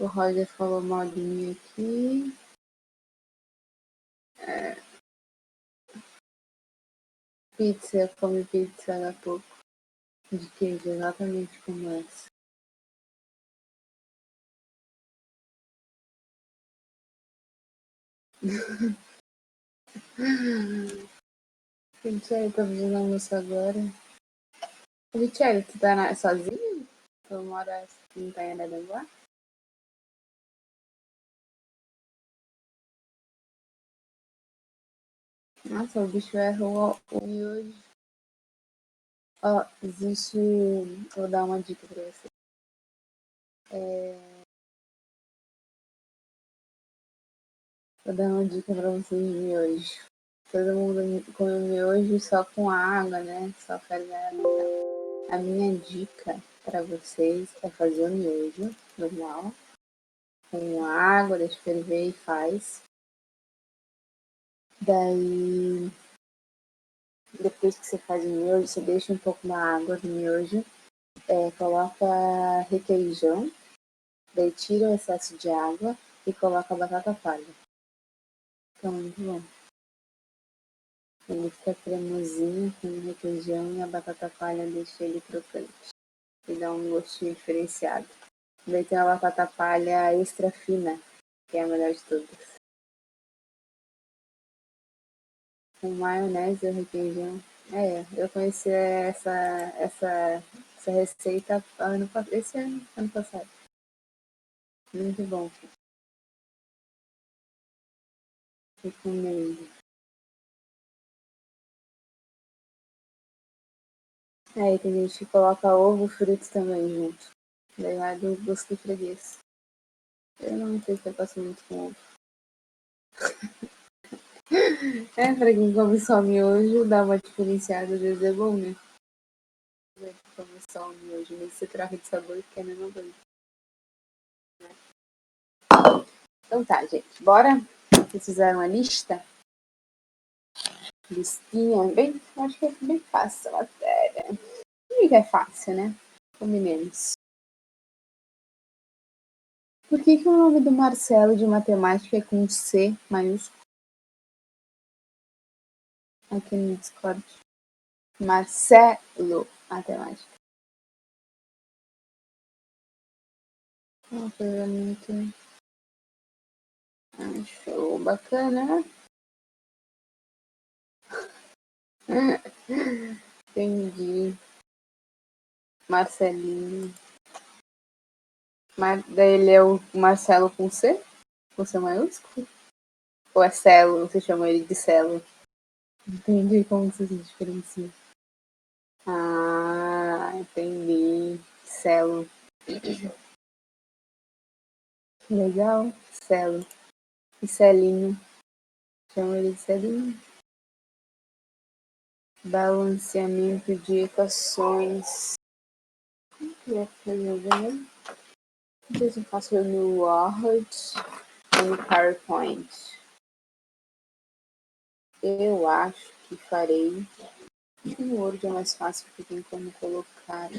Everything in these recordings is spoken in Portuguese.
O Roger falou mal de mim aqui. Pizza, eu comi pizza há pouco. De queijo, exatamente como essa. Richelle, tô fazendo almoço agora. Richelle, tu tá sozinho? Tu mora, não tá em Araranguá? Nossa, o bicho errou o miojo. Ó, existe. Vou dar uma dica pra você. Vou dar uma dica pra vocês de miojo. Todo mundo come miojo só com água, né? Só ferve a água. A minha dica pra vocês é fazer o miojo normal, com água, deixa ferver e faz. Daí, depois que você faz o miojo, você deixa um pouco na água do miojo, coloca requeijão, daí tira o excesso de água e coloca a batata palha. Fica muito bom. Ele fica cremosinho com o requeijão e a batata palha deixa ele crocante. E dá um gostinho diferenciado. Daí tem a batata palha extra fina, que é a melhor de todas. Com maionese e requeijão. Eu conheci essa receita esse ano passado. Muito bom. Recomendo. Aí tem gente que coloca ovo frito também junto. Daí vai do gosto de freguês. Eu não sei se eu passo muito com ovo. Pra quem come só miojo, dá uma diferenciada, às vezes é bom, né? Come só miojo, mas você troca de sabor porque é a mesma coisa. Então tá, gente, bora? Vocês fizeram uma lista? Listinha, bem, acho que é bem fácil a matéria. Não que é fácil, né? Combinemos. Por que o nome do Marcelo de matemática é com C maiúsculo? Aqui no Discord. Marcelo, matemática. Uma coisa muito. Acho bacana. Entendi. Marcelinho. Daí ele é o Marcelo com C? Com C maiúsculo? Ou é Celo? Você chama ele de Celo? Entendi como você se diferencia. Ah, entendi. Celo. Legal. Celo. E Celinho. Chama ele de Celinho. Balanceamento de equações. Não sei se eu faço no Word ou no PowerPoint. Eu acho que farei. No Word é mais fácil porque tem como colocar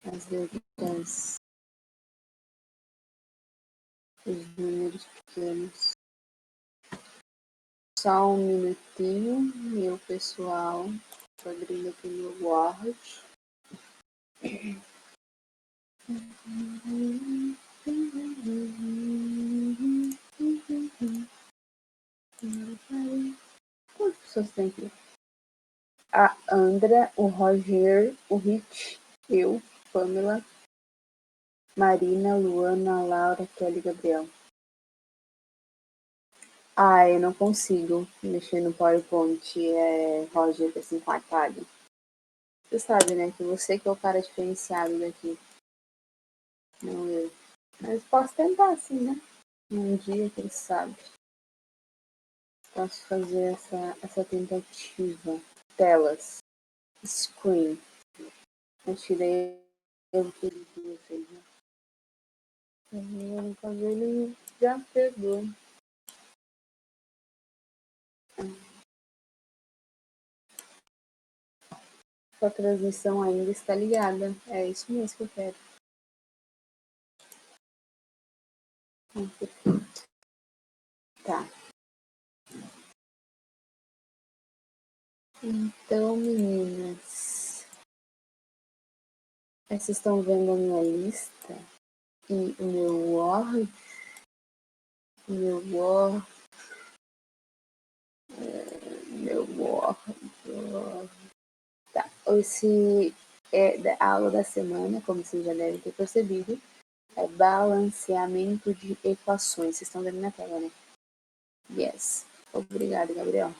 as letras, os números pequenos. Só um minutinho, meu pessoal. Estou abrindo aqui no Word. Quantas pessoas tem aqui? A Andra, o Roger, o Rich, eu, Pamela, Marina, Luana, Laura, Kelly, Gabriel. Eu não consigo mexer no PowerPoint, Roger, assim, com atalho. Você sabe, né, que você que é o cara diferenciado daqui, não eu. Mas posso tentar, sim, né? Um dia, quem sabe. Posso fazer essa tentativa. Telas. Screen. Eu tirei o que ele fez, né? No cabelo ele já pegou. Sua transmissão ainda está ligada. É isso mesmo que eu quero. Tá. Então, meninas, vocês estão vendo a minha lista e o meu Word, meu Word. Tá. Esse é da aula da semana, como vocês já devem ter percebido, é balanceamento de equações. Vocês estão vendo na tela, né? Yes. Obrigada, Gabriel.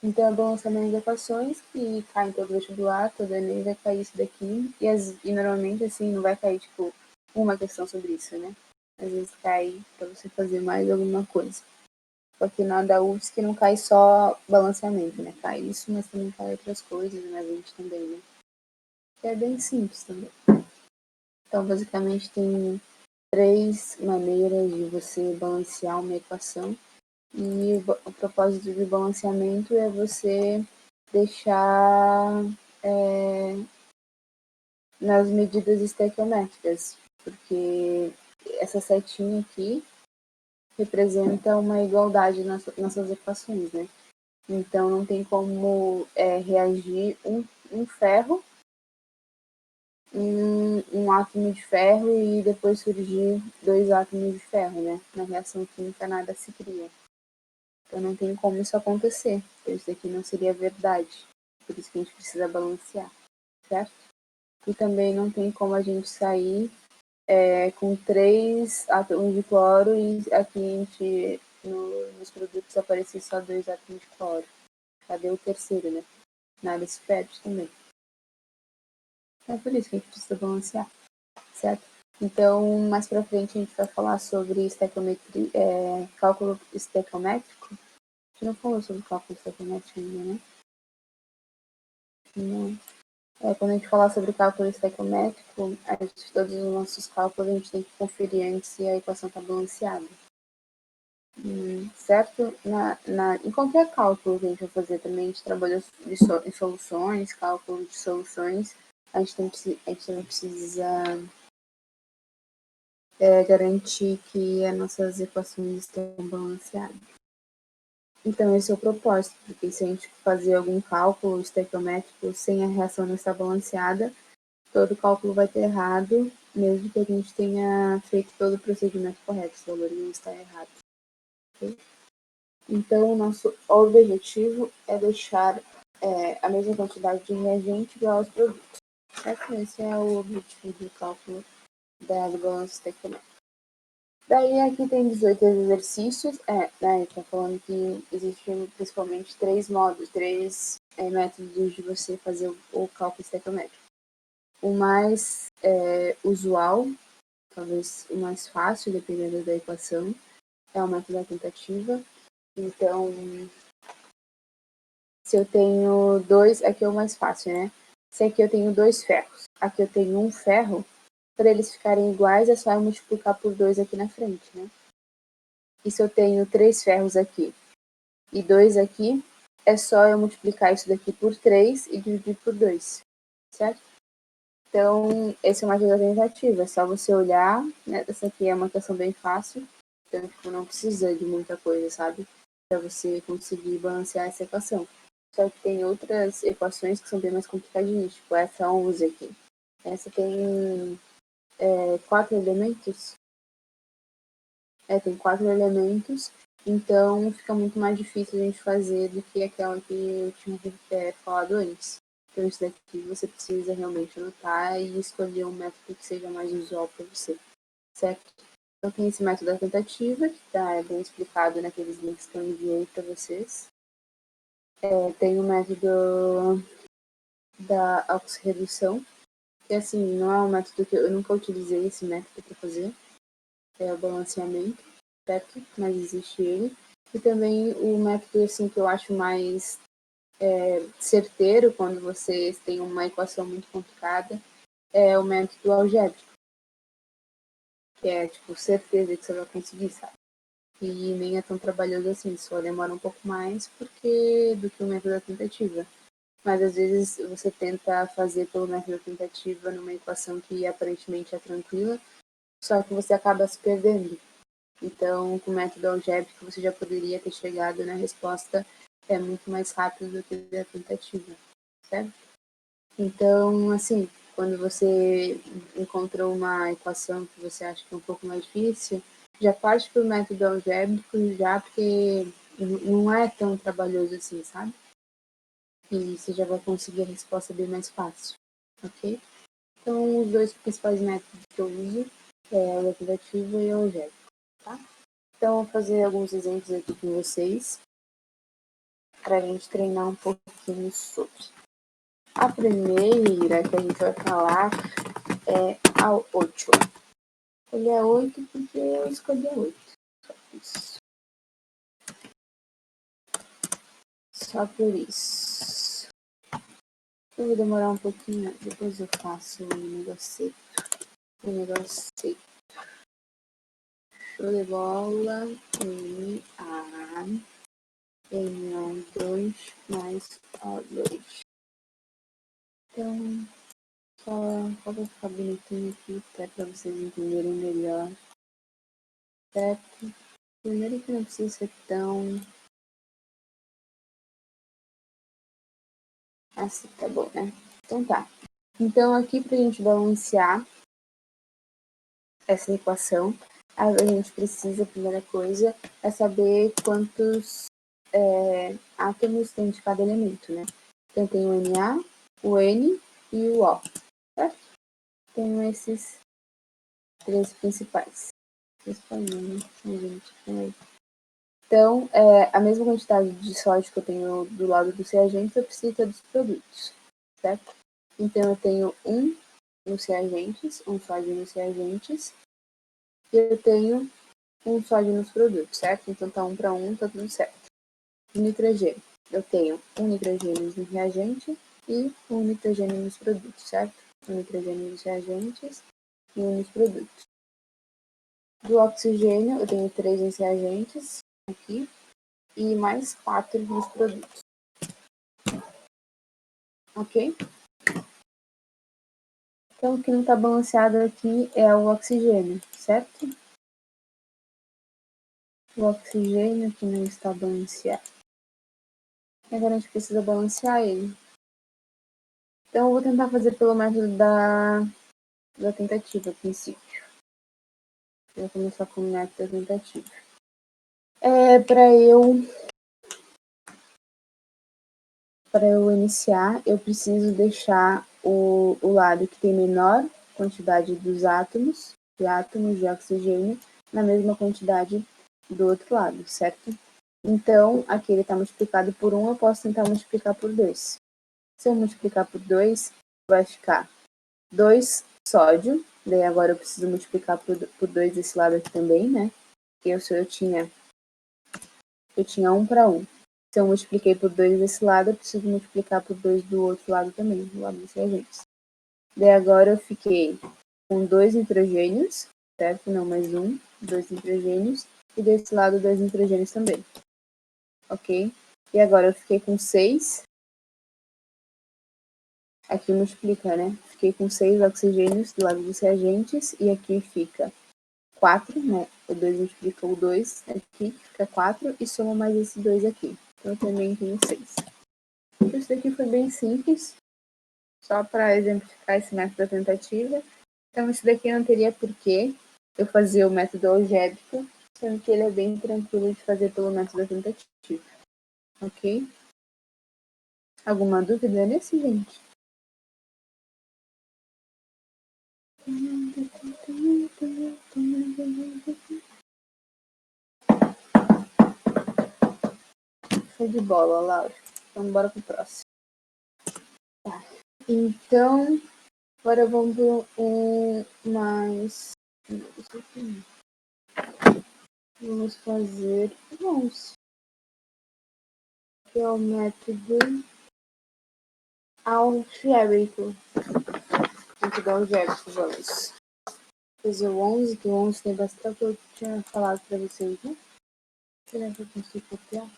Então, é balanceamento de equações que cai em todo vestibular, todo Enem vai cair isso daqui. E normalmente, assim, não vai cair, tipo, uma questão sobre isso, né? Às vezes cai para você fazer mais alguma coisa. Porque na da UFSC não cai só balanceamento, né? Cai isso, mas também cai outras coisas, na gente também, né? Que é bem simples também. Então, basicamente, tem 3 maneiras de você balancear uma equação. E o propósito de balanceamento é você deixar nas medidas estequiométricas, porque essa setinha aqui representa uma igualdade nas suas equações, né? Então não tem como reagir um ferro em um átomo de ferro e depois surgir 2 átomos de ferro, né? Na reação química nada se cria. Então não tem como isso acontecer. Isso aqui não seria verdade. Por isso que a gente precisa balancear, certo? E também não tem como a gente sair com 3 átomos de cloro e aqui a gente, nos produtos aparecer só 2 átomos de cloro. Cadê o terceiro, né? Nada se perde também. É por isso que a gente precisa balancear, certo? Então, mais pra frente a gente vai falar sobre estequiometria, cálculo estequiométrico. A gente não falou sobre cálculo estequiométrico ainda, né? Não. Quando a gente falar sobre cálculo estequiométrico, todos os nossos cálculos a gente tem que conferir antes se a equação está balanceada. Certo? Em qualquer cálculo que a gente vai fazer também, a gente trabalha em soluções, cálculo de soluções, a gente também precisa garantir que as nossas equações estão balanceadas. Então, esse é o propósito, porque se a gente fazer algum cálculo estequiométrico sem a reação não estar balanceada, todo cálculo vai ter errado, mesmo que a gente tenha feito todo o procedimento correto, esse valor não está errado. Okay? Então, o nosso objetivo é deixar a mesma quantidade de reagente igual aos produtos. Certo? Esse é o objetivo do cálculo da balança estequiométrica. Daí aqui tem 18 exercícios. Né, está falando que existem principalmente 3 modos, 3 métodos de você fazer o cálculo estequiométrico. O mais usual, talvez o mais fácil, dependendo da equação, é o método da tentativa. Então, se eu tenho 2, aqui é o mais fácil, né? Se aqui eu tenho 2 ferros, aqui eu tenho um ferro, para eles ficarem iguais é só eu multiplicar por 2 aqui na frente, né? E se eu tenho 3 ferros aqui e 2 aqui, é só eu multiplicar isso daqui por 3 e dividir por 2, certo? Então, esse é uma ajuda tentativa, é só você olhar, né? Essa aqui é uma questão bem fácil, então tipo, não precisa de muita coisa, sabe? Para você conseguir balancear essa equação. Só que tem outras equações que são bem mais complicadinhas, tipo essa 11 aqui. Essa tem 4 elementos. Tem 4 elementos, então fica muito mais difícil a gente fazer do que aquela que eu tinha falado antes. Então isso daqui você precisa realmente anotar e escolher um método que seja mais usual para você, certo? Então tem esse método da tentativa, que está bem explicado naqueles links que eu enviei para vocês. Tem o método da oxirredução, que assim, não é um método que eu nunca utilizei esse método para fazer, é o balanceamento, certo? Mas existe ele. E também o método assim, que eu acho mais certeiro quando vocês têm uma equação muito complicada é o método algébrico, que é tipo certeza que você vai conseguir, sabe? E nem é tão trabalhoso assim, só demora um pouco mais do que o método da tentativa. mas às vezes você tenta fazer pelo método da tentativa numa equação que aparentemente é tranquila, só que você acaba se perdendo. Então, com o método algébrico, você já poderia ter chegado na resposta muito mais rápido do que a tentativa, certo? Então, assim, quando você encontrou uma equação que você acha que é um pouco mais difícil, já parte para o método algébrico já porque não é tão trabalhoso assim, sabe? E você já vai conseguir a resposta bem mais fácil, ok? Então, os dois principais métodos que eu uso é o retrativo e o algébrico, tá? Então, vou fazer alguns exemplos aqui com vocês para a gente treinar um pouquinho sobre. A primeira que a gente vai falar é a 8. Ele é 8 porque eu escolhi a 8. Só por isso. Só por isso. Eu vou demorar um pouquinho, depois eu faço o negócio. O negócio. Show de bola. A N2 mais O2. Então, só vou ficar bonitinho aqui, até para vocês entenderem melhor. Certo? Primeiro que não precisa ser tão assim, tá bom, né? Então tá. Então aqui para a gente balancear essa equação, a gente precisa, a primeira coisa, é saber quantos átomos tem de cada elemento, né? Então tem o Na, o N e o O, certo? Tem esses três principais. Então, a mesma quantidade de sódio que eu tenho do lado dos reagentes, eu preciso ter dos produtos, certo? Então, eu tenho um nos reagentes, um sódio nos reagentes, e eu tenho um sódio nos produtos, certo? Então, tá 1 para 1, tá tudo certo. O nitrogênio, eu tenho um nitrogênio no reagente e um nitrogênio nos produtos, certo? Um nitrogênio nos reagentes e um nos produtos. Do oxigênio, eu tenho 3 nos reagentes aqui e mais 4 nos produtos. Ok? Então, o que não está balanceado aqui é o oxigênio, certo? O oxigênio que não está balanceado. E agora a gente precisa balancear ele. Então, eu vou tentar fazer pelo método da tentativa, a princípio. Eu vou começar com o método da tentativa. Para eu iniciar, eu preciso deixar o lado que tem menor quantidade dos átomos, de oxigênio, na mesma quantidade do outro lado, certo? Então, aqui ele está multiplicado por 1, eu posso tentar multiplicar por 2. Se eu multiplicar por 2, vai ficar 2 sódio, daí agora eu preciso multiplicar por 2 desse lado aqui também, né? Porque eu tinha 1 para 1. Se eu multipliquei por 2 desse lado, eu preciso multiplicar por 2 do outro lado também, do lado dos reagentes. Daí agora eu fiquei com 2 nitrogênios, certo? Não mais 2 nitrogênios, e desse lado 2 nitrogênios também. Ok? E agora eu fiquei com 6. Aqui multiplica, né? Fiquei com 6 oxigênios do lado dos reagentes, e aqui fica 4, né? O 2 multiplica o 2 aqui, fica 4, e soma mais esse 2 aqui. Então eu também tenho 6. Isso daqui foi bem simples, só para exemplificar esse método da tentativa. Então, isso daqui não teria porquê eu fazer o método algébrico, sendo que ele é bem tranquilo de fazer pelo método da tentativa. Ok? Alguma dúvida nesse, gente? Show de bola, Laura. Então, bora pro próximo. Tá. Então, agora vamos mais. Vamos fazer. Vamos. Que é o método algébrico. Método algébrico, vamos. Fazer o 11, que o 11 tem bastante que eu tinha falado para vocês, né? Será que eu consigo copiar?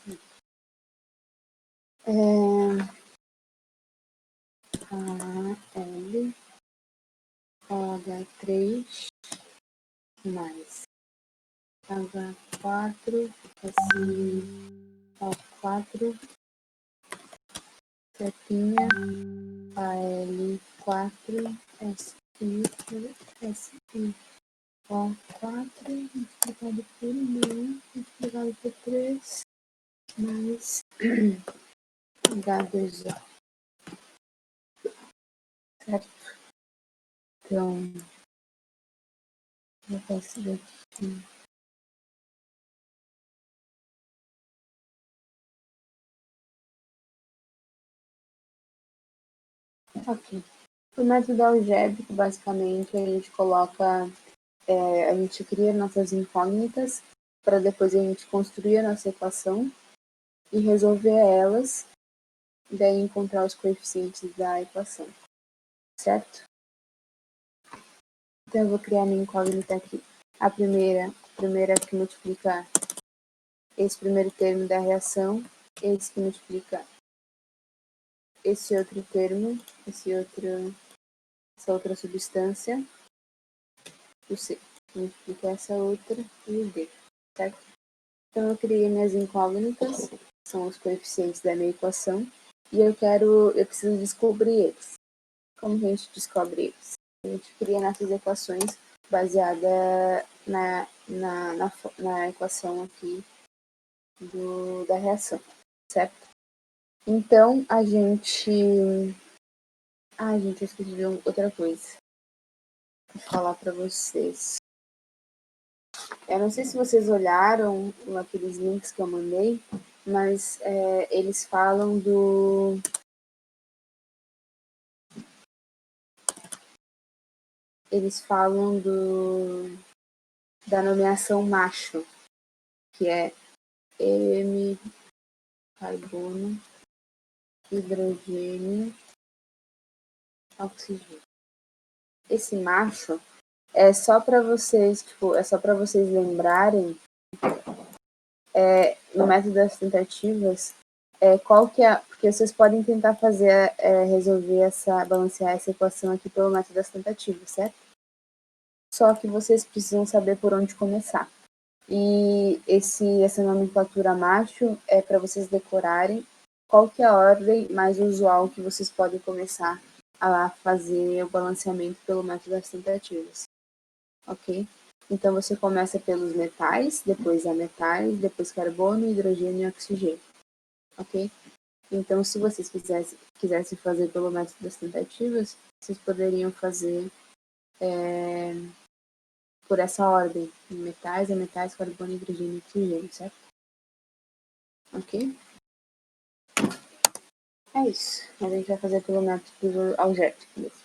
AlOH3 mais H4 SiO4 setinha Al4SiO4 multiplicado por 1 multiplicado por 3 mais H2O, certo? Então, vou fazer aqui. Ok. O método algébrico, basicamente, a gente coloca, a gente cria nossas incógnitas para depois a gente construir a nossa equação e resolver elas, e daí encontrar os coeficientes da equação, certo? Então eu vou criar minha incógnita aqui. A primeira que multiplica esse primeiro termo da reação, esse que multiplica esse outro termo, essa outra substância, o C, multiplica essa outra e o D, certo? Então eu criei minhas incógnitas, são os coeficientes da minha equação, e eu preciso descobrir eles. Como a gente descobre eles? A gente cria nossas equações baseada na equação aqui da reação, certo? Então, gente, eu esqueci de outra coisa. Vou falar para vocês. Eu não sei se vocês olharam aqueles links que eu mandei, mas eles falam da nomeação macho, que é M, carbono, hidrogênio, oxigênio. Esse macho é só para vocês, lembrarem, no método das tentativas, qual que é, porque vocês podem tentar fazer, balancear essa equação aqui pelo método das tentativas, certo? Só que vocês precisam saber por onde começar. E essa nomenclatura macho é para vocês decorarem qual que é a ordem mais usual que vocês podem começar a fazer o balanceamento pelo método das tentativas, ok? Então, você começa pelos metais, depois ametais, depois carbono, hidrogênio e oxigênio, ok? Então, se vocês quisessem fazer pelo método das tentativas, vocês poderiam fazer por essa ordem: metais, ametais, carbono, hidrogênio e oxigênio, certo? Ok? É isso. A gente vai fazer pelo método algébrico mesmo.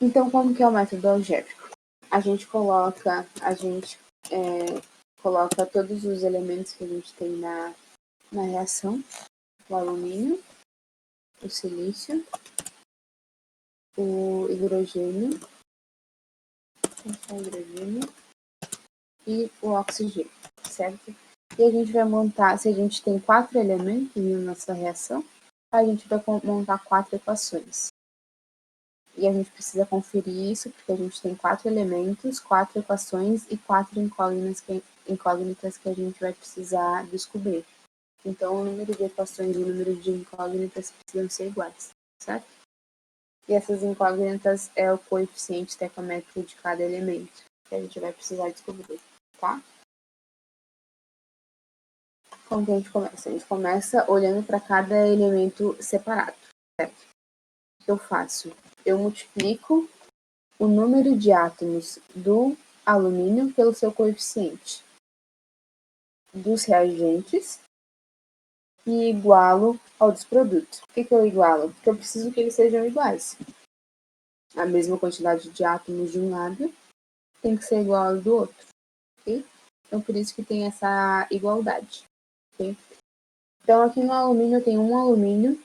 Então, como que é o método algébrico? A gente coloca todos os elementos que a gente tem na reação: o alumínio, o silício, o hidrogênio e o oxigênio, certo? E a gente vai montar, se a gente tem 4 elementos na nossa reação, a gente vai montar 4 equações. E a gente precisa conferir isso, porque a gente tem 4 elementos, 4 equações e 4 incógnitas que a gente vai precisar descobrir. Então, o número de equações e o número de incógnitas precisam ser iguais, certo? E essas incógnitas é o coeficiente estequiométrico de cada elemento que a gente vai precisar descobrir, tá? Como que a gente começa? A gente começa olhando para cada elemento separado, certo? O que eu faço? Eu multiplico o número de átomos do alumínio pelo seu coeficiente dos reagentes e igualo ao dos produtos. Por que eu igualo? Porque eu preciso que eles sejam iguais. A mesma quantidade de átomos de um lado tem que ser igual ao do outro, ok? Então, por isso que tem essa igualdade, ok? Então, aqui no alumínio, eu tenho um alumínio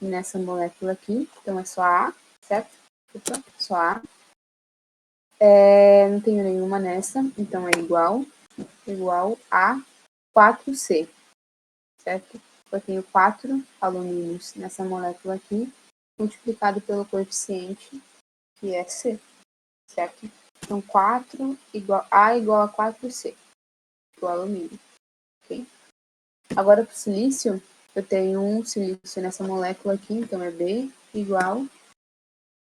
nessa molécula aqui, então é só A, certo? Opa, só A. Não tenho nenhuma nessa, então é igual a 4C, certo? Eu tenho 4 alumínios nessa molécula aqui, multiplicado pelo coeficiente, que é C, certo? Então, 4 igual A igual a 4C, igual ao alumínio, ok? Agora, para o silício, eu tenho um silício nessa molécula aqui, então é B igual, o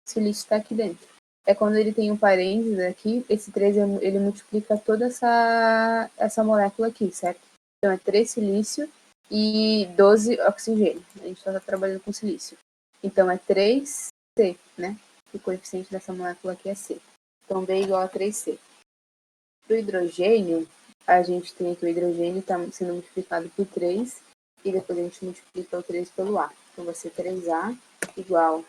silício está aqui dentro. É quando ele tem um parênteses aqui, esse 3 ele multiplica toda essa molécula aqui, certo? Então, é 3 silício e 12 oxigênio. A gente só está trabalhando com silício. Então, é 3C, né? O coeficiente dessa molécula aqui é C. Então, B igual a 3C. Para o hidrogênio, a gente tem aqui o hidrogênio está sendo multiplicado por 3 e depois a gente multiplica o 3 pelo A. Então, vai ser 3A igual...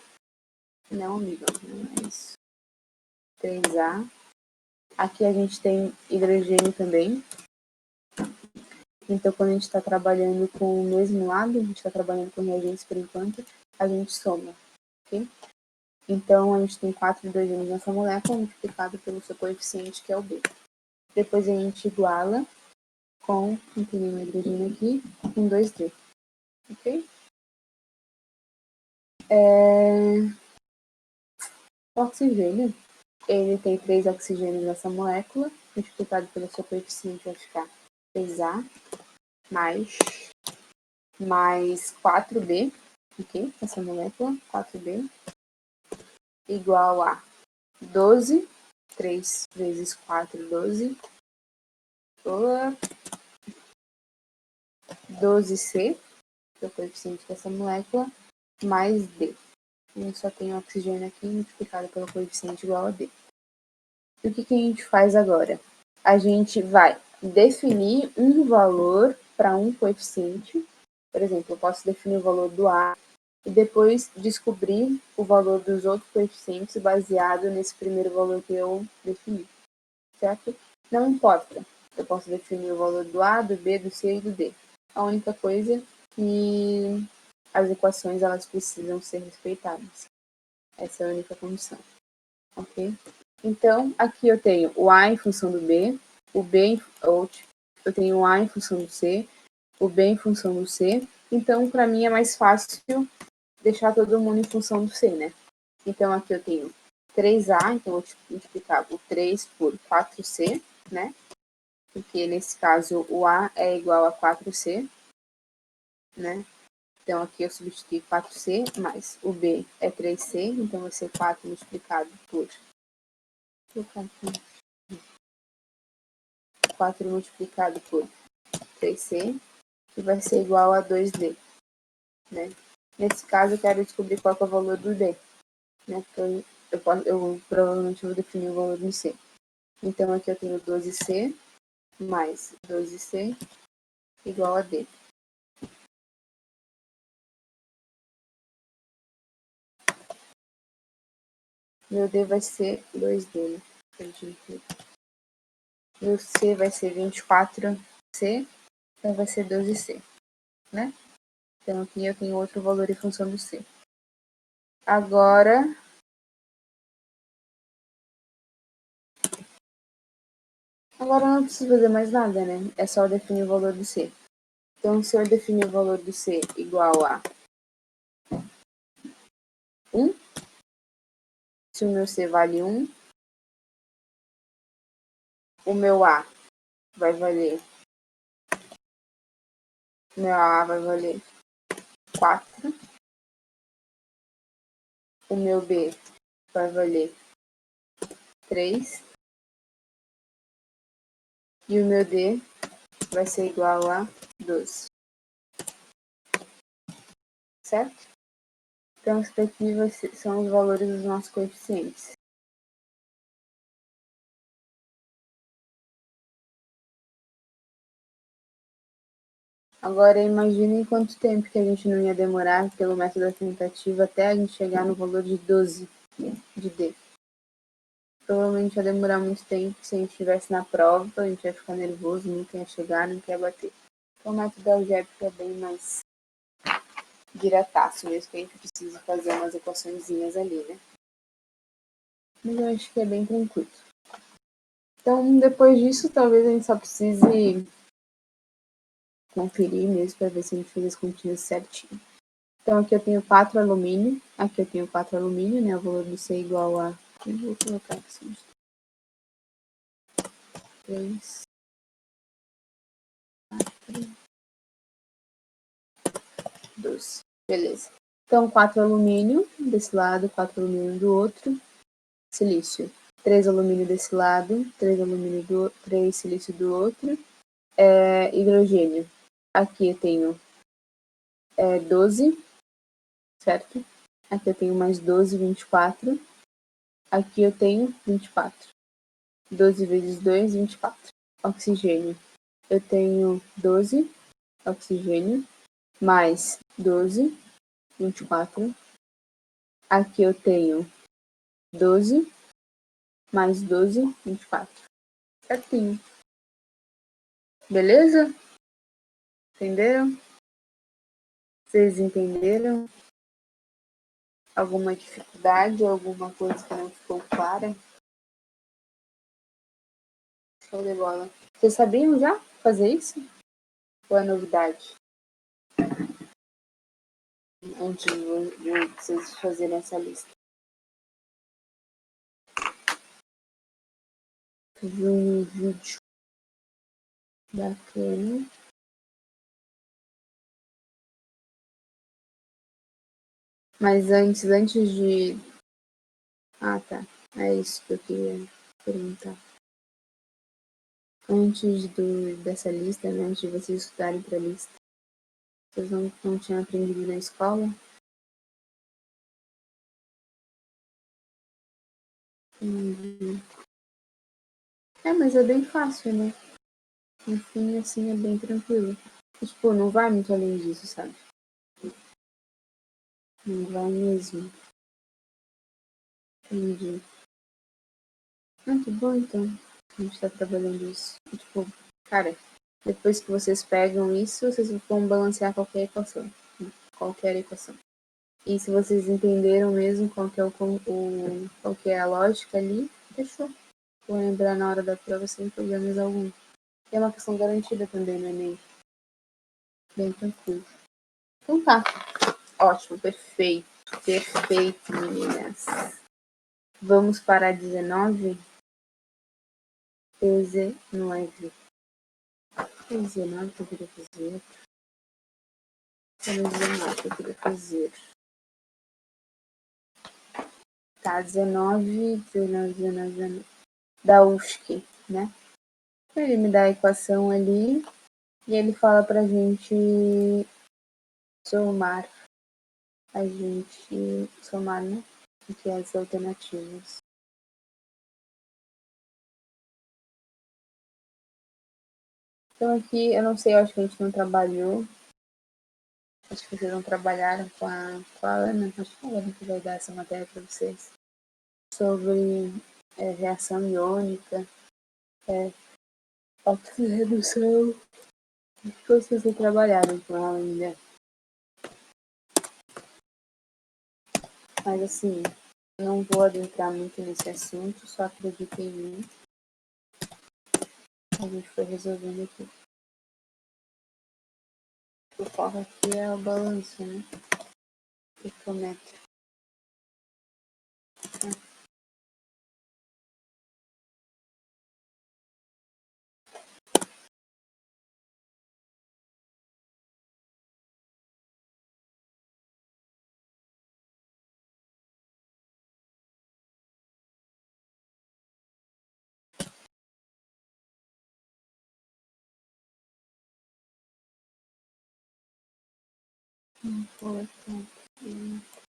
Não, amiga, não é isso. 3A. Aqui a gente tem hidrogênio também. Então, quando a gente está trabalhando com o mesmo lado, a gente está trabalhando com reagentes por enquanto, a gente soma, ok? Então, a gente tem 4 hidrogênios nessa molécula, multiplicado pelo seu coeficiente, que é o B. Depois a gente iguala com, não tem nenhum hidrogênio aqui, com 2D, ok? O oxigênio, ele tem 3 oxigênios nessa molécula, multiplicado pelo seu coeficiente, vai ficar 3A mais 4B, ok? Essa molécula, 4B, igual a 12, 3 vezes 4, 12, 12C, que é o coeficiente dessa molécula, mais D. A gente só tem o oxigênio aqui multiplicado pelo coeficiente igual a D. E o que a gente faz agora? A gente vai definir um valor para um coeficiente. Por exemplo, eu posso definir o valor do A e depois descobrir o valor dos outros coeficientes baseado nesse primeiro valor que eu defini, certo? Não importa, eu posso definir o valor do A, do B, do C e do D. A única coisa é que as equações elas precisam ser respeitadas. Essa é a única condição, ok? Então, aqui eu tenho o A em função do B, o B, eu tenho o A em função do C, o B em função do C. Então, para mim é mais fácil deixar todo mundo em função do C, né? Então, aqui eu tenho 3A, então eu vou multiplicar o 3 por 4C, né? Porque nesse caso o A é igual a 4C, né? Então, aqui eu substituí 4C, mais o B é 3C, então vai ser 4 multiplicado por 4 multiplicado por 3C, que vai ser igual a 2D, né? Nesse caso, eu quero descobrir qual é o valor do D, né? Porque eu provavelmente vou definir o valor do C. Então, aqui eu tenho 12C mais 12C igual a D. Meu D vai ser 2D, né? Meu C vai ser 24C, então vai ser 12C, né? Então, aqui eu tenho outro valor em função do C. Agora, não preciso fazer mais nada, né? É só definir o valor do C. Então, se eu definir o valor do C igual a 1, se o meu C vale 1, o meu A vai valer, meu A vai valer 4, o meu B vai valer 3 e o meu D vai ser igual a 12, certo? Então, isso daqui são os valores dos nossos coeficientes. Agora, imagine quanto tempo que a gente não ia demorar pelo método da tentativa até a gente chegar no valor de 12 de D. Provavelmente ia demorar muito tempo. Se a gente estivesse na prova, a gente ia ficar nervoso, nunca ia chegar, nunca ia bater. Então, o método algébrico é bem mais diretaço mesmo, que a gente precisa fazer umas equaçõezinhas ali, né? Mas eu acho que é bem tranquilo. Então, depois disso, talvez a gente só precise conferir mesmo para ver se a gente fez as continhas certinho. Então, aqui eu tenho 4 alumínio. Aqui eu tenho 4 alumínio, né? O valor do C é igual a... Eu vou colocar aqui. 3, 4, 12. Beleza. Então, 4 alumínio desse lado, 4 alumínio do outro. Silício. 3 alumínio desse lado, 3 alumínio do outro, 3 silício do outro. Hidrogênio. Aqui eu tenho 12, certo? Aqui eu tenho mais 12, 24. Aqui eu tenho 24. 12 vezes 2, 24. Oxigênio. Eu tenho 12 oxigênio, mais 12, 24. Aqui eu tenho 12, mais 12, 24. Certinho. Beleza? Entenderam? Vocês entenderam? Alguma dificuldade, alguma coisa que não ficou clara? Show de bola. Vocês sabiam já fazer isso? Ou é novidade? Antes de vocês fazerem essa lista. Vi um vídeo bacana. Mas antes de... Ah, tá. É isso que eu queria perguntar. Antes dessa lista, né? Antes de vocês estudarem para a lista, vocês não tinham aprendido na escola? Mas é bem fácil, né? No fim, assim, é bem tranquilo. Tipo, não vai muito além disso, sabe? Não vai mesmo. Entendi. Muito bom, então. A gente tá trabalhando isso. E, tipo, cara, depois que vocês pegam isso, vocês vão balancear qualquer equação. Qualquer equação. E se vocês entenderam mesmo qual que é, qual que é a lógica ali, fechou. Vou lembrar na hora da prova sem problemas algum. E é uma questão garantida também no Enem. Bem tranquilo. Então tá. Ótimo, perfeito. Perfeito, meninas. Vamos para 19. PZ9. PZ9 que eu queria fazer. PZ9 que eu queria fazer. Tá, 19. Da UFSC, né? Ele me dá a equação ali e ele fala pra gente somar. A gente somar, né? O que é as alternativas. Então aqui, eu não sei, eu acho que a gente não trabalhou. Acho que vocês não trabalharam com a Ana. Acho que a Ana que vai dar essa matéria para vocês. Sobre reação iônica, auto-redução. Acho que vocês não trabalharam com ela ainda. Mas assim, não vou adentrar muito nesse assunto, só acredito em mim. A gente foi resolvendo aqui. O foco aqui é o balanço, né? Picometro. Importante.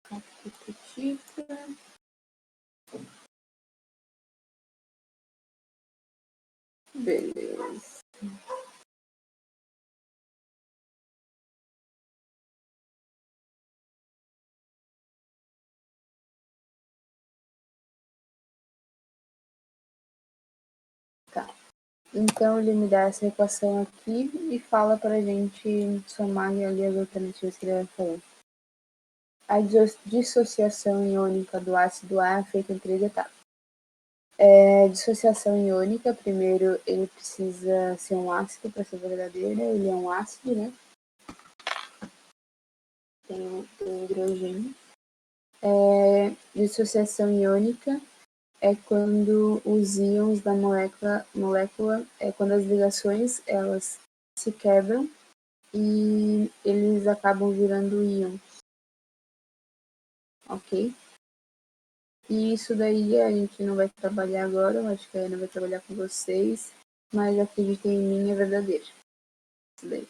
Captativa. Beleza. Tá. Então ele me dá essa equação aqui e fala para a gente somar ali as alternativas que ele vai falar. A dissociação iônica do ácido A é feita em 3 etapas. Dissociação iônica, primeiro ele precisa ser um ácido para ser verdadeira, ele é um ácido, né? tem hidrogênio. Dissociação iônica é quando os íons da molécula quando as ligações elas se quebram e eles acabam virando íons, ok? E isso daí a gente não vai trabalhar agora, eu acho que a Ana vai trabalhar com vocês, mas acreditem em mim, é verdadeiro. Isso daí,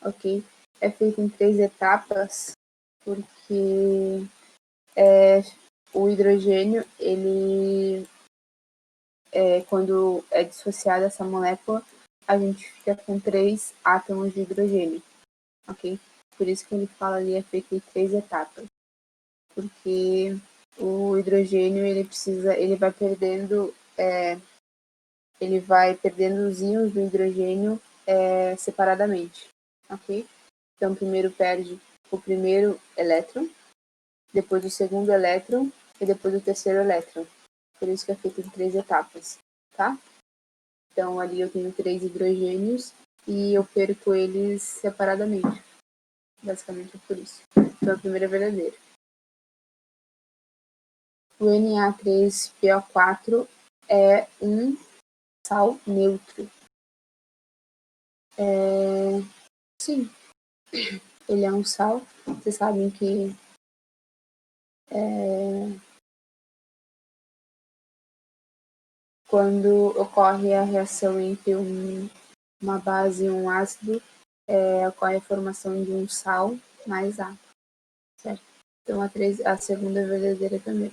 ok? É feito em 3 etapas, porque o hidrogênio, ele quando é dissociada essa molécula, a gente fica com 3 átomos de hidrogênio, ok? Por isso que ele fala ali é feito em 3 etapas, porque o hidrogênio ele vai perdendo os íons do hidrogênio separadamente, ok? Então primeiro perde o primeiro elétron, depois o segundo elétron e depois o terceiro elétron. Por isso que é feito em 3 etapas, tá? Então ali eu tenho 3 hidrogênios e eu perco eles separadamente. Basicamente é por isso. Então a primeira é verdadeira. O Na3PO4 é um sal neutro. Sim, ele é um sal. Vocês sabem que quando ocorre a reação entre uma base e um ácido, ocorre a formação de um sal mais A, certo? Então a segunda é verdadeira também.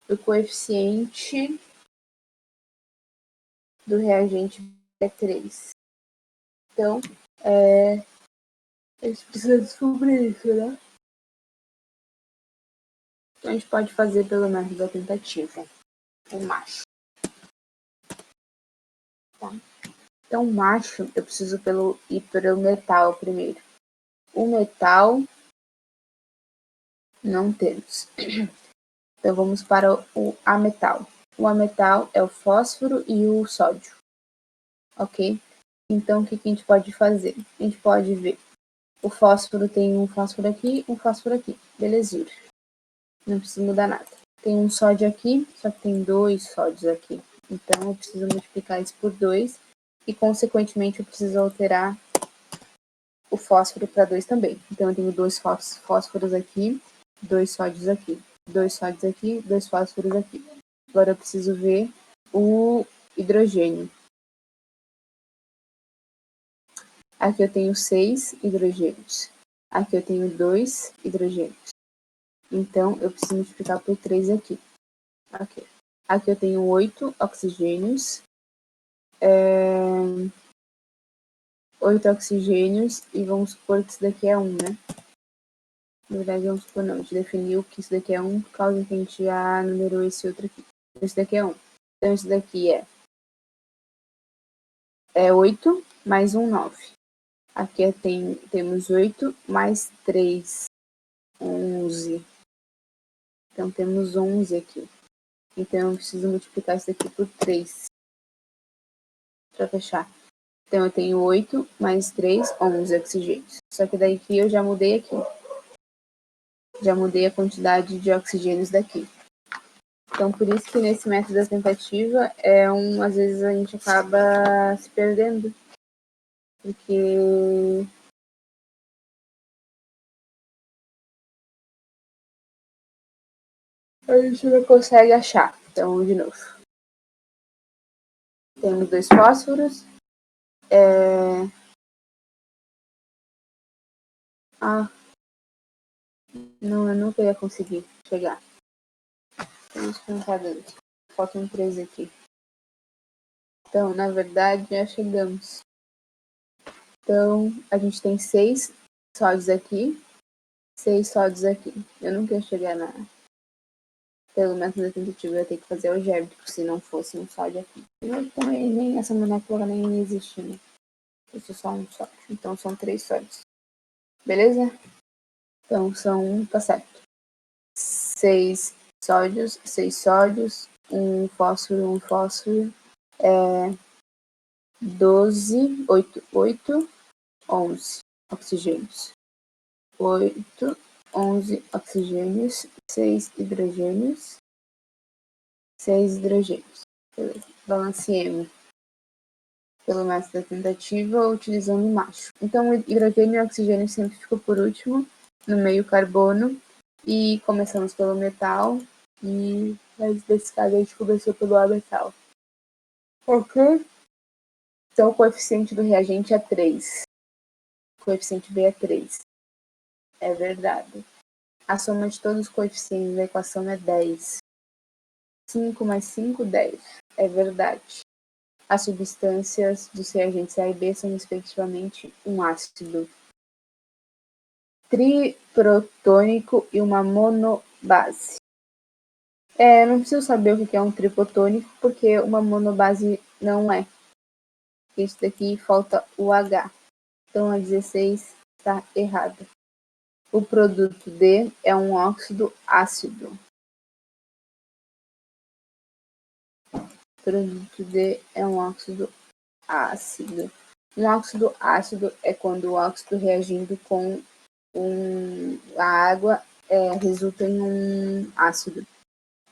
O coeficiente do reagente é 3. Então, a gente precisa descobrir isso, né? Então a gente pode fazer pelo método da tentativa. O macho. Tá? Então, o macho, eu preciso ir pelo metal primeiro. O metal, não temos. Então, vamos para o ametal. O ametal é o fósforo e o sódio. Ok? Então, o que a gente pode fazer? A gente pode ver. O fósforo tem um fósforo aqui, um fósforo aqui. Belezura. Não precisa mudar nada. Tem um sódio aqui, só que tem 2 sódios aqui. Então, eu preciso multiplicar isso por 2 e, consequentemente, eu preciso alterar o fósforo para 2 também. Então, eu tenho 2 fósforos aqui, 2 sódios aqui, 2 sódios aqui, 2 fósforos aqui. Agora, eu preciso ver o hidrogênio. Aqui eu tenho 6 hidrogênios. Aqui eu tenho 2 hidrogênios. Então, eu preciso multiplicar por 3 aqui. Ok. Aqui eu tenho 8 oxigênios. 8 oxigênios. E vamos supor que isso daqui é 1, né? Na verdade, vamos supor não. A gente definiu que isso daqui é 1 por causa que a gente já numerou esse outro aqui. Esse daqui é 1. Então, isso daqui é 8 mais 1, 9. Aqui temos 8 mais 3, 11. Então, temos 11 aqui. Então, eu preciso multiplicar isso daqui por 3 para fechar. Então, eu tenho 8 mais 3, 11 oxigênios. Só que daí que eu já mudei aqui. Já mudei a quantidade de oxigênios daqui. Então, por isso que nesse método da tentativa, às vezes a gente acaba se perdendo. Porque a gente não consegue achar. Então, de novo. Temos 2 fósforos. Não, eu nunca ia conseguir chegar. Isso não tá dando. Faltam 3 aqui. Então, na verdade, já chegamos. Então, a gente tem 6 sódios aqui, 6 sódios aqui. Eu nunca ia chegar pelo método tentativo, eu ia ter que fazer algébrico se não fosse um sódio aqui. Eu também, nem essa molécula nem existe, né? Isso é só um sódio. Então, são 3 sódios. Beleza? Então, tá certo. 6 sódios, um fósforo, 12, 8, 11 oxigênios. 8, 11 oxigênios, 6 hidrogênios, 6 hidrogênios. Beleza. Balanceemos pelo método da tentativa utilizando o macho. Então, o hidrogênio e o oxigênio sempre ficou por último, no meio carbono, e começamos pelo metal, e nesse caso a gente começou pelo metal. Ok? Então, o coeficiente do reagente é 3. O coeficiente B é 3. É verdade. A soma de todos os coeficientes da equação é 10. 5 mais 5, 10. É verdade. As substâncias dos reagentes A e B são, respectivamente, um ácido triprotônico e uma monobase. Não preciso saber o que é um tripotônico, porque uma monobase não é. Isso daqui falta o H. Então, a 16 está errada. O produto D é um óxido ácido. O produto D é um óxido ácido. Um óxido ácido é quando o óxido reagindo com a água resulta em um ácido.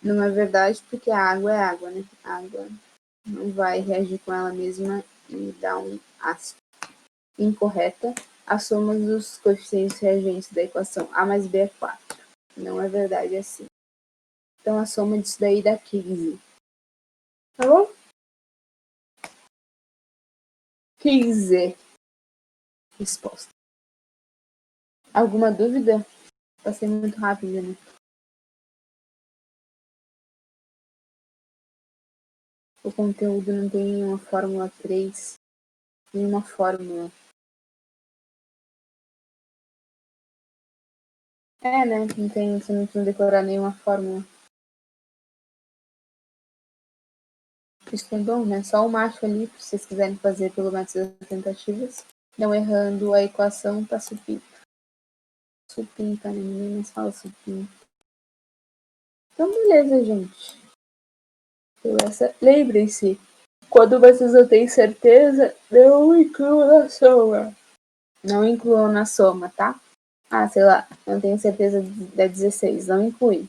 Não é verdade, porque a água é água, né? A água não vai reagir com ela mesma e dar um ácido. Incorreta. A soma dos coeficientes reagentes da equação A mais B é 4. Não é verdade assim. Então, a soma disso daí dá 15. Tá bom? 15. Resposta. Alguma dúvida? Passei muito rápido, né? O conteúdo não tem nenhuma fórmula 3. Nenhuma fórmula. Né? Não tem, você não precisa decorar nenhuma fórmula. Isso é bom, né? Só o macho ali, se vocês quiserem fazer pelo método das tentativas. Não errando a equação, tá supinto. Supinta, né? Ninguém mais fala supinto. Então, beleza, gente. Lembrem-se, quando vocês não têm certeza, não incluam na soma. Não incluam na soma, tá? Sei lá, não tenho certeza da 16. Não inclui.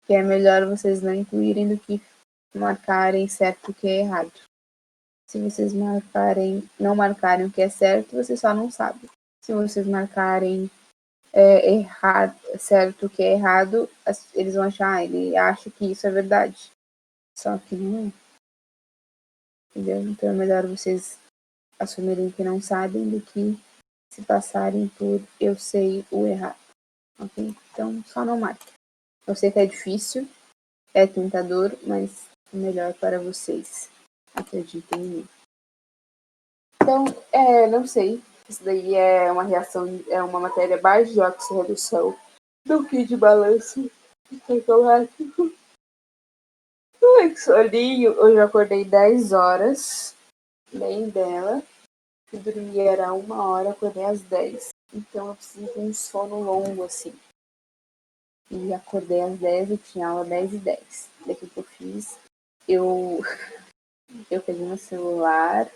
Que é melhor vocês não incluírem do que marcarem certo o que é errado. Se vocês não marcarem o que é certo, vocês só não sabem. Se vocês marcarem certo o que é errado, eles vão achar, ele acha que isso é verdade. Só que não é. Entendeu? Então é melhor vocês assumirem que não sabem do que se passarem por eu sei o errado. Ok? Então só não marque. Eu sei que é difícil, é tentador, mas é melhor para vocês. Acreditem em mim. Então, não sei. Isso daí é uma reação, é uma matéria mais de oxirredução do que de balanço automático. Soninho, eu já acordei 10 horas, bem dela. E dormi era 1 hora, acordei às 10. Então eu preciso de um sono longo, assim. E acordei às 10 e tinha aula 10h10. Daqui que eu fiz, eu peguei meu celular,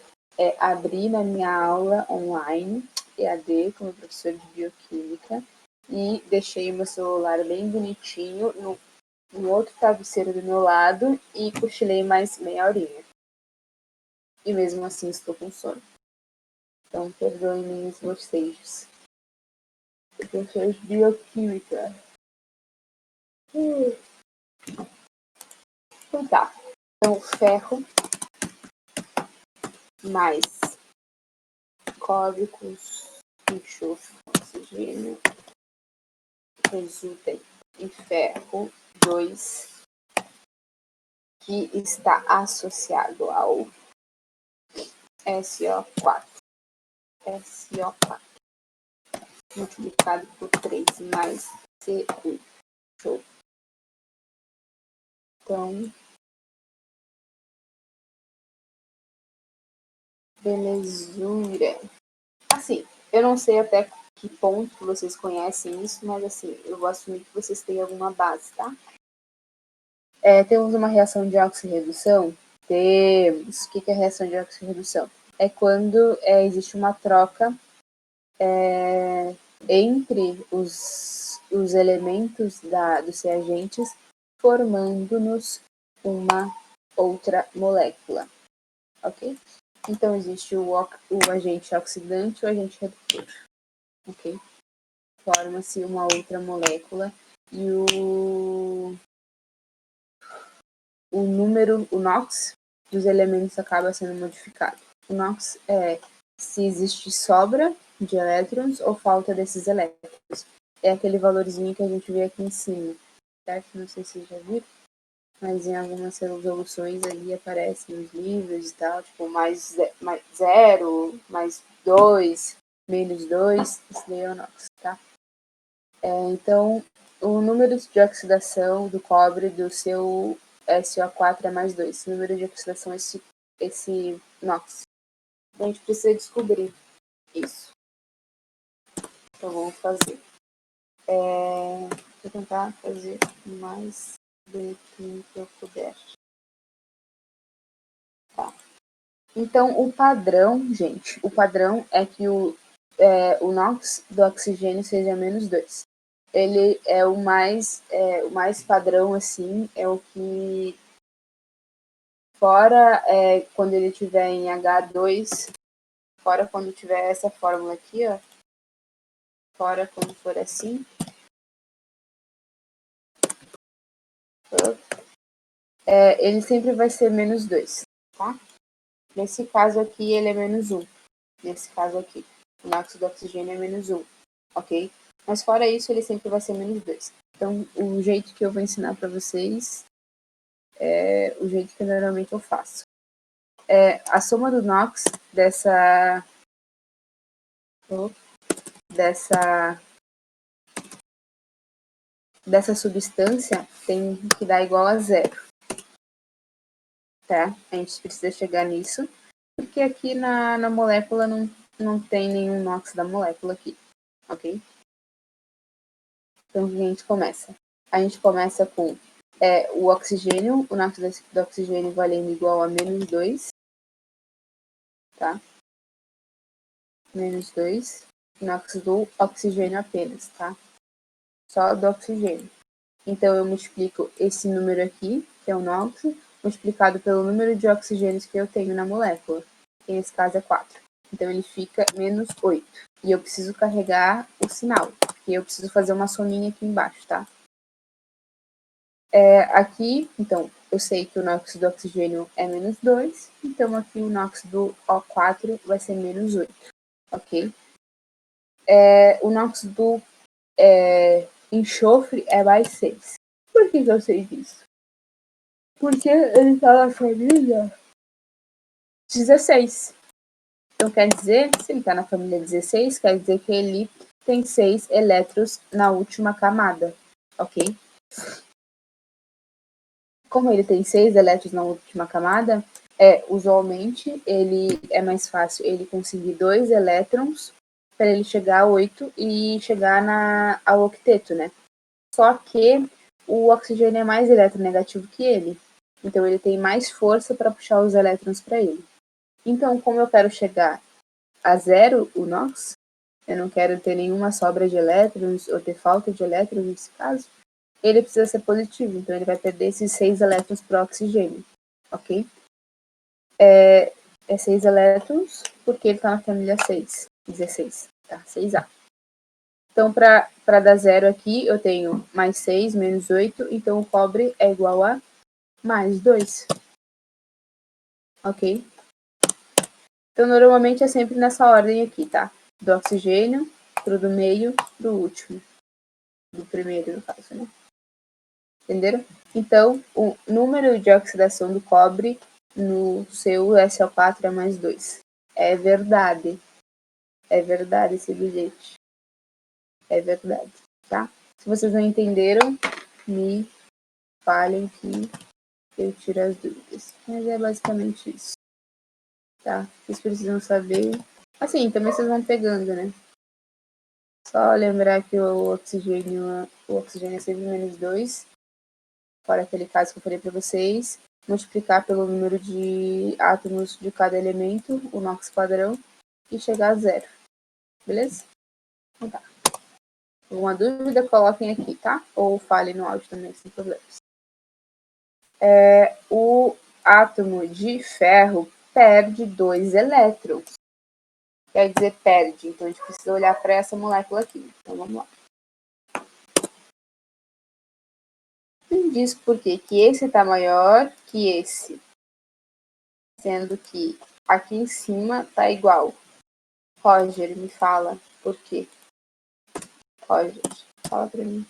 abri na minha aula online, EAD, como professor de bioquímica, e deixei o meu celular bem bonitinho no outro travesseiro do meu lado e cochilei mais meia horinha. E mesmo assim estou com sono. Então perdoem-me os bocejos. Professor de bioquímica. Então tá. Então ferro mais cólicos, enxofre, oxigênio, resulta em ferro 2, que está associado ao SO4. SO4 multiplicado por 3 mais C1. Show. Então, belezura. Assim, eu não sei até que ponto que vocês conhecem isso, mas assim, eu vou assumir que vocês têm alguma base, tá? Temos uma reação de oxirredução? Temos. O que é reação de oxirredução? É quando existe uma troca entre os elementos dos reagentes, formando-nos uma outra molécula, ok? Então, existe o agente oxidante e o agente redutor, ok? Forma-se uma outra molécula e o número, o NOx, dos elementos acaba sendo modificado. O NOx é se existe sobra de elétrons ou falta desses elétrons. É aquele valorzinho que a gente vê aqui em cima, certo? Não sei se vocês já viram, mas em algumas resoluções ali aparecem nos livros e tal, tipo mais 0, mais 2, menos 2, isso daí é o NOx, tá? Então, o número de oxidação do cobre do seu SO4 é mais 2. O número de oxidação é esse NOx. A gente precisa descobrir isso. Então, vamos fazer. Vou tentar fazer o mais bonitinho que eu puder. Tá. Então, o padrão, gente, o padrão é que o NOx do oxigênio seja menos 2. Ele é o mais padrão, assim, é o que, fora quando ele estiver em H2, fora quando tiver essa fórmula aqui, ó, fora quando for assim, ele sempre vai ser menos 2, tá? Nesse caso aqui, ele é menos 1. Nesse caso aqui, o NOx do oxigênio é menos 1, ok? Mas fora isso, ele sempre vai ser menos 2. Então, o jeito que eu vou ensinar para vocês é o jeito que normalmente eu faço. A soma do NOx dessa substância tem que dar igual a 0. Tá? A gente precisa chegar nisso, porque aqui na molécula não tem nenhum NOx da molécula aqui, ok? Então, a gente começa. A gente começa com o oxigênio, o NOx do oxigênio valendo igual a menos 2, tá? Menos 2, NOx do oxigênio apenas, tá? Só do oxigênio. Então, eu multiplico esse número aqui, que é o NOx, multiplicado pelo número de oxigênios que eu tenho na molécula, que nesse caso é 4. Então, ele fica menos 8. E eu preciso carregar o sinal, porque eu preciso fazer uma sominha aqui embaixo, tá? Aqui, então, eu sei que o NOx do oxigênio é menos 2, então aqui o NOx do O4 vai ser menos 8, ok? O NOx do enxofre é mais 6. Por que eu sei disso? Porque ele está na família 16. Então, quer dizer, se ele está na família 16, quer dizer que ele tem 6 elétrons na última camada, ok? Como ele tem 6 elétrons na última camada, usualmente ele é mais fácil ele conseguir 2 elétrons para ele chegar a 8 e chegar ao octeto, né? Só que o oxigênio é mais eletronegativo que ele, então ele tem mais força para puxar os elétrons para ele. Então, como eu quero chegar a 0, o NOx, eu não quero ter nenhuma sobra de elétrons ou ter falta de elétrons nesse caso, ele precisa ser positivo, então ele vai perder esses 6 elétrons para o oxigênio, ok? É 6 elétrons porque ele está na família 6, 16, tá? 6A. Então, para dar 0 aqui, eu tenho mais 6, menos 8, então o cobre é igual a mais 2, ok? Então, normalmente é sempre nessa ordem aqui, tá? Do oxigênio pro do meio pro último. Do primeiro, no caso, né? Entenderam? Então, o número de oxidação do cobre no seu SO4 é mais 2. É verdade. É verdade esse bilhete. É verdade, tá? Se vocês não entenderam, me falem que eu tiro as dúvidas. Mas é basicamente isso, tá? Vocês precisam saber. Assim, também vocês vão pegando, né? Só lembrar que o oxigênio é sempre menos 2, fora aquele caso que eu falei para vocês, multiplicar pelo número de átomos de cada elemento, o NOx padrão, e chegar a 0. Beleza? Então tá. Alguma dúvida, coloquem aqui, tá? Ou falem no áudio também, sem problemas. O átomo de ferro perde 2 elétrons. Quer dizer, perde. Então, a gente precisa olhar para essa molécula aqui. Então, vamos lá. Me diz por quê que esse está maior que esse. Sendo que aqui em cima está igual. Roger, me fala por quê. Roger, fala para mim.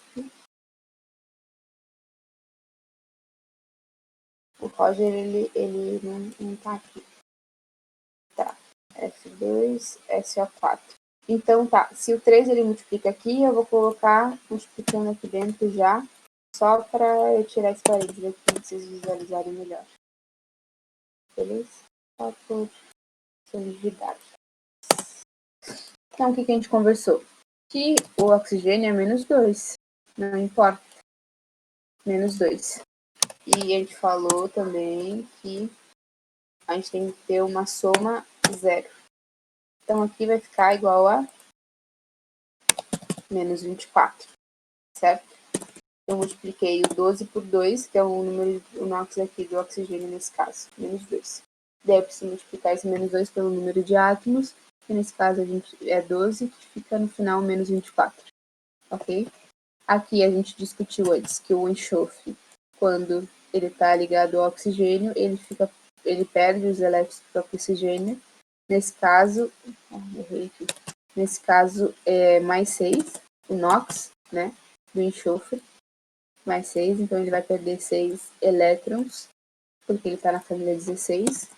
O Roger, ele não tá aqui. Tá. F2, SO4. Então, tá. Se o 3 ele multiplica aqui, eu vou colocar multiplicando aqui dentro já, só para eu tirar esse parênteses aqui, para vocês visualizarem melhor. Beleza? Só por solididade. Então, o que a gente conversou? Que o oxigênio é menos 2. Não importa. Menos 2. E a gente falou também que a gente tem que ter uma soma zero. Então, aqui vai ficar igual a menos 24, certo? Eu multipliquei o 12 por 2, que é o número, o NOx aqui do oxigênio nesse caso, menos 2. Daí eu preciso multiplicar esse menos 2 pelo número de átomos, que nesse caso a gente é 12, que fica no final menos 24, ok? Aqui a gente discutiu antes que o enxofre, quando ele está ligado ao oxigênio, ele perde os elétrons para o oxigênio. Nesse caso, errei aqui. Nesse caso é mais 6, o NOx, né, do enxofre, mais 6, então ele vai perder 6 elétrons, porque ele está na família 16.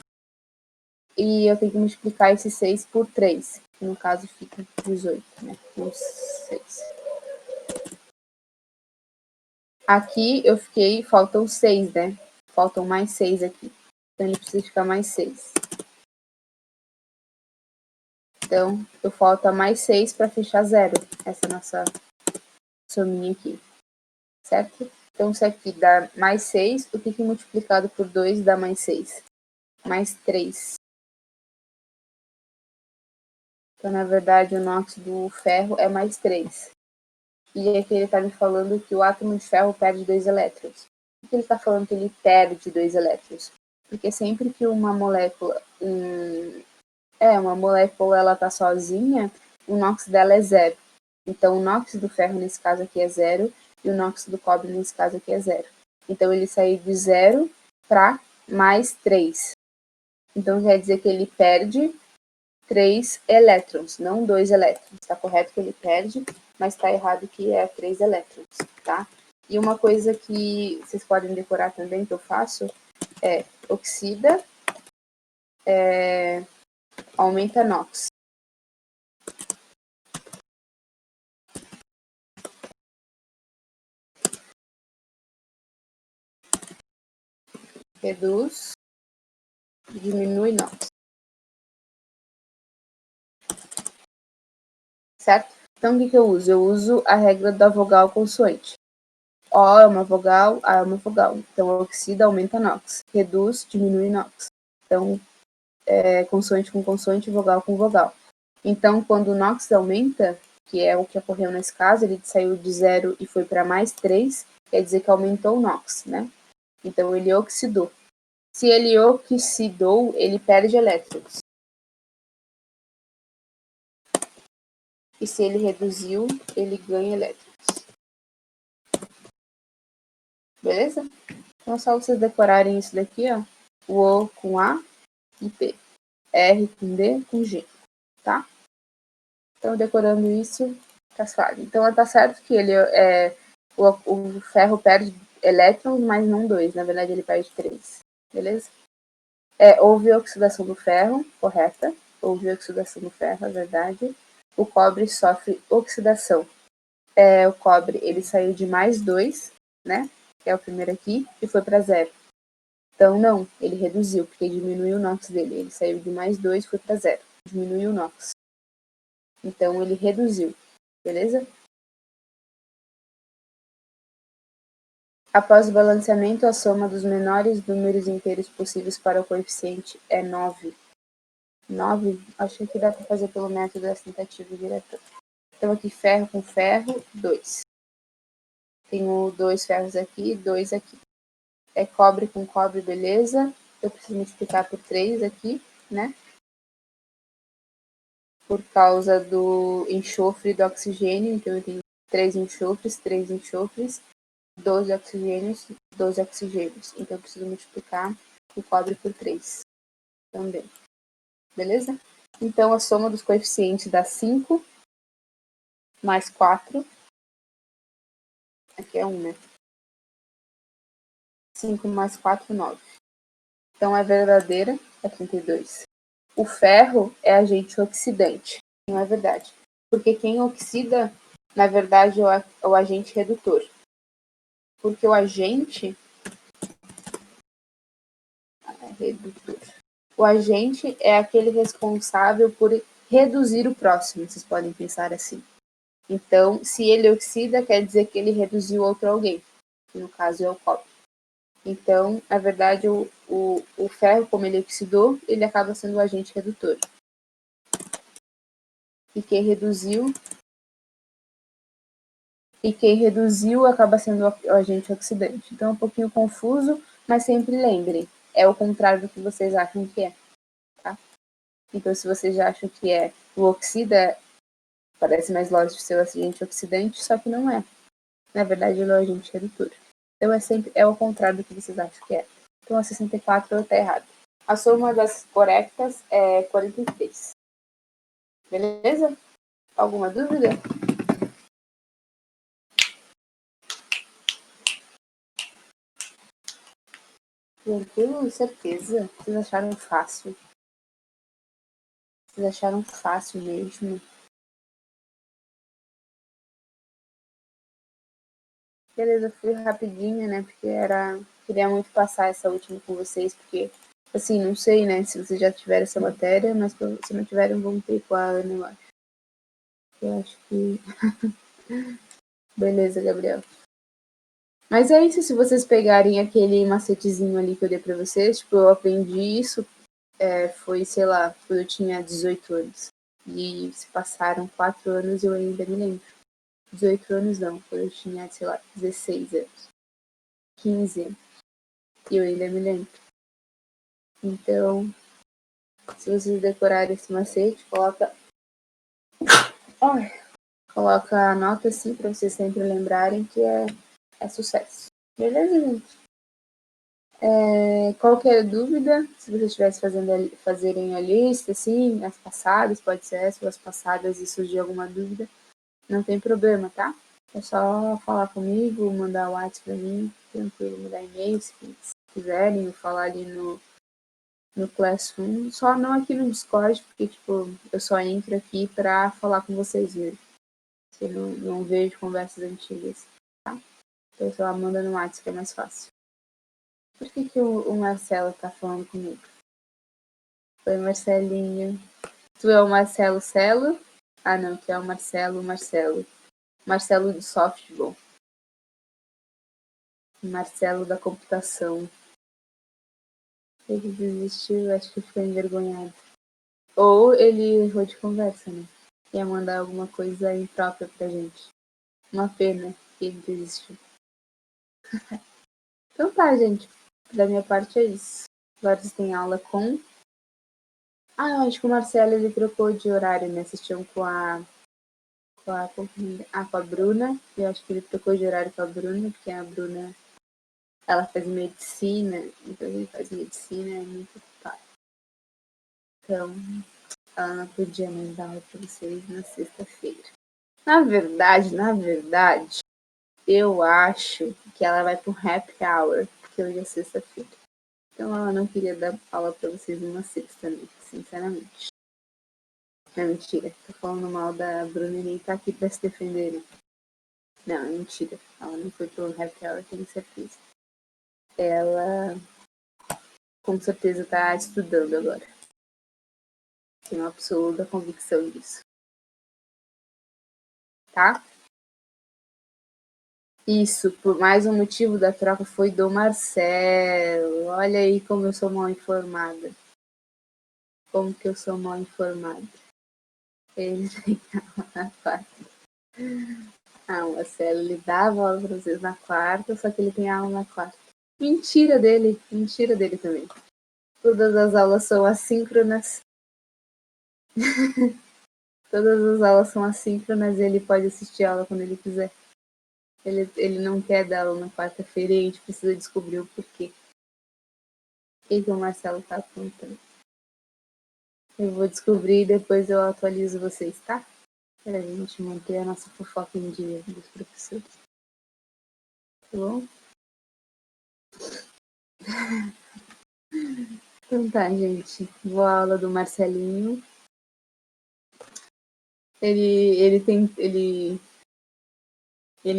E eu tenho que multiplicar esse 6 por 3, que no caso fica 18, né, uns 6. Aqui eu fiquei, faltam 6, né? Faltam mais 6 aqui. Então ele precisa ficar mais 6. Então, eu falta mais 6 para fechar zero. Essa nossa sominha aqui. Certo? Então, se aqui dá mais 6, o que multiplicado por 2 dá mais 6? Mais 3. Então, na verdade, o NOx do ferro é mais 3. E aqui ele está me falando que o átomo de ferro perde 2 elétrons. Por que ele está falando que ele perde 2 elétrons? Porque sempre que uma molécula ela está sozinha, o NOx dela é zero. Então, o NOx do ferro, nesse caso aqui, é zero, e o NOx do cobre, nesse caso aqui, é zero. Então, ele saiu de zero para mais 3. Então, quer dizer que ele perde 3 elétrons, não 2 elétrons. Está correto que ele perde, mas está errado que é 3 elétrons, tá? E uma coisa que vocês podem decorar também, que eu faço, é oxida, aumenta NOx. Reduz, diminui NOx. Certo? Então, o que eu uso? Eu uso a regra da vogal consoante. O é uma vogal, A é uma vogal. Então, oxida aumenta NOx. Reduz, diminui NOx. Então, consoante com consoante, vogal com vogal. Então, quando o NOx aumenta, que é o que ocorreu nesse caso, ele saiu de 0 e foi para mais 3, quer dizer que aumentou o NOx, né? Então, ele oxidou. Se ele oxidou, ele perde elétrons. E se ele reduziu, ele ganha elétrons. Beleza? Então, é só vocês decorarem isso daqui, ó. O O com A e P. R com D com G, tá? Então, decorando isso, tá suave. Então, tá certo que ele o ferro perde elétrons, mas não 2. Na verdade, ele perde 3. Beleza? Houve oxidação do ferro, correta. Houve oxidação do ferro, é verdade. O cobre sofre oxidação. O cobre, ele saiu de mais 2, né? Que é o primeiro aqui, e foi para 0. Então, não, ele reduziu, porque diminuiu o NOx dele. Ele saiu de mais 2 e foi para 0. Diminuiu o NOx. Então, ele reduziu. Beleza? Após o balanceamento, a soma dos menores números inteiros possíveis para o coeficiente é 9. 9? Acho que dá para fazer pelo método das tentativas diretas. Então, aqui ferro com ferro, 2. Tenho 2 ferros aqui, 2 aqui. É cobre com cobre, beleza. Eu preciso multiplicar por 3 aqui, né? Por causa do enxofre e do oxigênio. Então, eu tenho 3 enxofres, 12 oxigênios, 12 oxigênios. Então, eu preciso multiplicar o cobre por 3 também. Beleza? Então, a soma dos coeficientes dá 5 mais 4. Aqui é 1, né? 5 mais 4, 9. Então, é verdadeira, é 32. O ferro é agente oxidante. Não é verdade. Porque quem oxida, na verdade, é o agente redutor. Porque o agente é redutor. O agente é aquele responsável por reduzir o próximo, vocês podem pensar assim. Então, se ele oxida, quer dizer que ele reduziu outro alguém, que no caso é o cobre. Então, na verdade, o ferro, como ele oxidou, ele acaba sendo o agente redutor. E quem reduziu acaba sendo o agente oxidante. Então, é um pouquinho confuso, mas sempre lembrem, é o contrário do que vocês acham que é. Tá? Então, se vocês já acham que é o oxida, parece mais lógico ser o agente oxidante, só que não é. Na verdade, ele é o agente redutor. Então, é o contrário do que vocês acham que é. Então, a 64 está errado. A soma das corretas é 43. Beleza? Alguma dúvida? Tranquilo? Certeza? Vocês acharam fácil? Vocês acharam fácil mesmo? Beleza, fui rapidinho, né? Porque queria muito passar essa última com vocês, porque, assim, não sei, né? Se vocês já tiveram essa matéria, mas se não tiverem, vão ter com a Ana, eu acho. Eu acho que. Beleza, Gabriel. Mas é isso, se vocês pegarem aquele macetezinho ali que eu dei pra vocês, tipo, eu aprendi isso, foi, sei lá, quando eu tinha 18 anos. E se passaram 4 anos e eu ainda me lembro. 18 anos não, quando eu tinha, sei lá, 16 anos. 15 anos. E eu ainda me lembro. Então, se vocês decorarem esse macete, coloca a nota assim para vocês sempre lembrarem que é sucesso. Beleza, gente? Qualquer dúvida, se vocês estivessem fazerem a lista, assim, as passadas, pode ser essa, ou as passadas e surgir alguma dúvida, não tem problema, tá? É só falar comigo, mandar o WhatsApp pra mim, tranquilo, mandar e-mail se quiserem, ou falar ali no Classroom, só não aqui no Discord, porque, tipo, eu só entro aqui pra falar com vocês mesmo. Eu não vejo conversas antigas, tá? Então, sei lá, manda no WhatsApp que é mais fácil. Por que o Marcelo tá falando comigo? Oi, Marcelinho. Tu é o Marcelo Celo? Ah, não, tu é o Marcelo. Marcelo do softball. Marcelo da computação. Ele desistiu, acho que ficou envergonhado. Ou ele errou de conversa, né? Ia mandar alguma coisa imprópria pra gente. Uma pena que ele desistiu. Então tá, gente. Da minha parte é isso. Agora vocês têm aula com... Ah, eu acho que o Marcelo ele trocou de horário, né? Assistiam com a Bruna. Eu acho que ele trocou de horário com a Bruna, porque a Bruna ela faz medicina, então ele faz medicina, é muito ocupado. Então, ela não podia mais dar aula para vocês na sexta-feira. Na verdade, eu acho que ela vai pro happy hour, porque hoje é sexta-feira. Então ela não queria dar aula para vocês numa sexta, né? Sinceramente. Não, é mentira. Tô falando mal da Bruna e nem tá aqui pra se defender, né? Não, é mentira. Ela não foi pro happy hour, tenho certeza. Ela com certeza tá estudando agora. Tenho absoluta convicção disso. Tá? Isso, por mais um motivo da troca foi do Marcelo. Olha aí como eu sou mal informada. Como que eu sou mal informada. Ele tem aula na quarta. Ah, o Marcelo, ele dava aula para vocês na quarta, só que ele tem aula na quarta. Mentira dele também. Todas as aulas são assíncronas. Todas as aulas são assíncronas e ele pode assistir a aula quando ele quiser. Ele não quer dar aula na quarta-feira e a gente precisa descobrir o porquê. O que o Marcelo tá apontando. Eu vou descobrir e depois eu atualizo vocês, tá? Pra gente manter a nossa fofoca em dia dos professores. Tá bom? Então tá, gente. Vou à aula do Marcelinho. Ele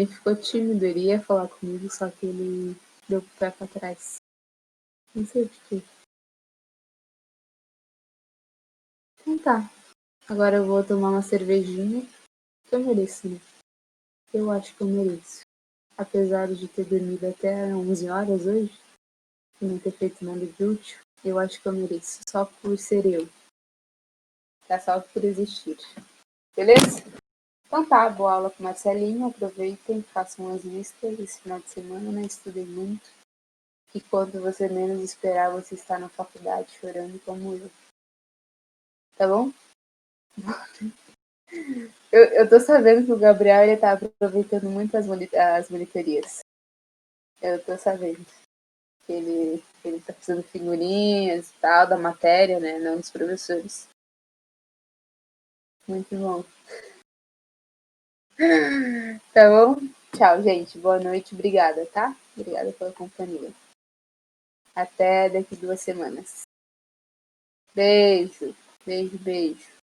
ficou tímido, ele ia falar comigo, só que ele deu o pé pra trás. Não sei porquê. Então tá. Agora eu vou tomar uma cervejinha. Que eu mereço, né? Eu acho que eu mereço. Apesar de ter dormido até 11 horas hoje, e não ter feito nada de útil, eu acho que eu mereço. Só por ser eu. Tá? Só por existir. Beleza? Então tá, boa aula com o Marcelinho. Aproveitem, façam as listas esse final de semana, né? Estudem muito. E quando você menos esperar, você está na faculdade chorando como eu. Tá bom? Eu tô sabendo que o Gabriel ele tá aproveitando muito as monitorias. Eu tô sabendo que ele tá fazendo figurinhas e tal, da matéria, né? Não dos professores. Muito bom. Tá bom? Tchau, gente. Boa noite. Obrigada, tá? Obrigada pela companhia. Até daqui 2 semanas. Beijo, beijo, beijo.